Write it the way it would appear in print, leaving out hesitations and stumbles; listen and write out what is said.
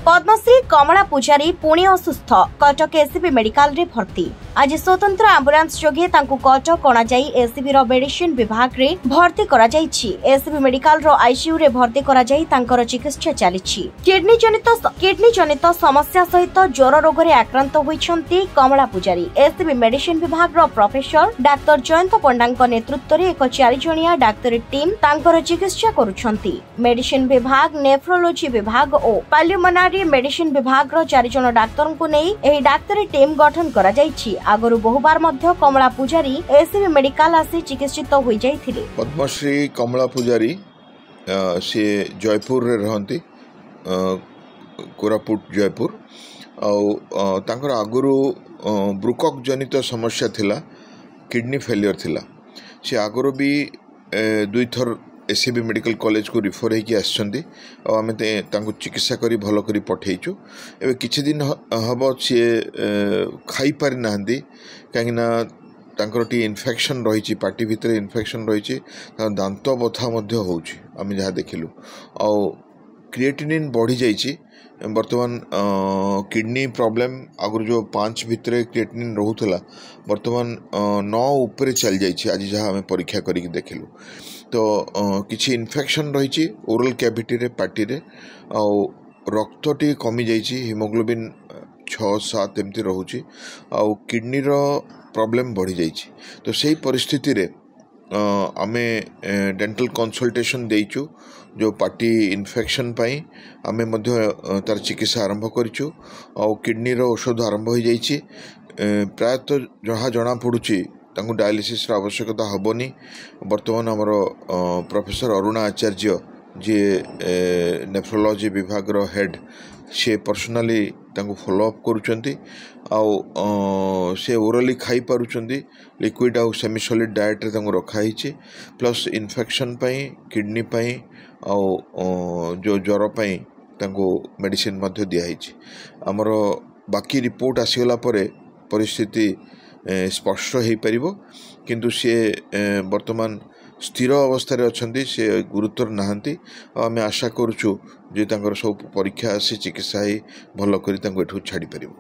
पद्मश्री कमला पूजारी Pune असुस्थ Cuttack SCB medical रे भर्ती। आज स्वतंत्र आंबुलांस जोगे तांकु कटक अणा जाई एससीबी रो मेडिसिन विभाग रे भर्ती करा जाईछि। एससीबी मेडिकल रो आईसीयू रे भर्ती करा जाई तांकर चिकित्सा चलिछि। किडनी जनित समस्या सहित ज्वर रोग रे आक्रांत होइछन्ती कमला पूजारी। एससीबी मेडिसिन विभाग रो प्रोफेसर डाक्टर जयंत पंडांक नेतृत्व रे एक 4 जणिया डाक्टरी टीम तांकर चिकित्सा करूछन्ती। मेडिसिन विभाग, नेफ्रोलॉजी विभाग और पाल्मोनारी मेडिसिन विभाग रो 4 जण डाक्टर को नै एही डाक्टरी टीम गठन करा जाईछि। आगरु बहुबार मध्य कमला पूजारी एससीबी मेडिकल आसी चिकित्सित होई जाईथिले। पद्मश्री कमला पूजारी से जयपुर रे रहंती, कोरापुट जयपुर तांकर आगरु ब्रुकक जनित समस्या थिला, किडनी फेलियर थिला। से आगरु भी 2 थर एससीबी मेडिकल कॉलेज को रिफर होगी आसछन्ती और आमे तांको चिकित्सा करी भलो करी पठेइछु। एबे किछि दिन हबो से खाई पारि नाहंती काहेकि ना तांकर टी इन्फेक्शन रहिछि, पार्टी भितरे इन्फेक्शन रहिछि, दांत बथा मध्य होउछि आमे जहा देखिलु। आ क्रिएटिनिन बढ़ी जाइछि वर्तमान। किडनी प्रॉब्लम आगुर जो 5 भितरे क्रिएटिनिन रहूथला वर्तमान 9 ऊपर चल जाइछि आज जहा आमे परीक्षा करी देखिलु। तो किछि इन्फेक्शन रही ओरल कैविटी रे, पार्टी रे, आ रक्त टी कमी जाइछि, हीमोग्लोबिन 6-7 एमती रहूछि, आ किडनी रो प्रॉब्लम बढ़ी जाइछि। तो सही परिस्थिति रे आमे डेंटल कंसल्टेशन देइछु जो पार्टी इन्फेक्शन पाई आमे मध्य तार चिकित्सा आरंभ करिछु आ किडनी रो औषध आरंभ हो जाइछि। प्रायतः जहाँ जना पड़ुछि तांको डायलिसिस रा आवश्यकता हबनी। वर्तमान आमर प्रोफेसर अरुणा आचार्य जे नेफ्रोलॉजी विभाग रो हेड से पर्सनली तांको फॉलो अप करूचंती आ से ओरली खाई पारुचंती। लिक्विड आ सेमी सॉलिड डाइट रे तांको रखा हिची, प्लस इन्फेक्शन पई, किडनी पई आ जो ज्वर पई तांको मेडिसिन मध्य दिया हिची। आमर बाकी रिपोर्ट आसीगला परे परिस्थिति स्पष्ट हो पारिबो, किंतु सी वर्तमान स्थिर अवस्था रे अछंती, से गुरुतर नाहंती। आमे आशा करूछु जे तांकर सब परीक्षा आसी चिकित्सा ही भलो करी तांको एठू छाड़ी पारिबो।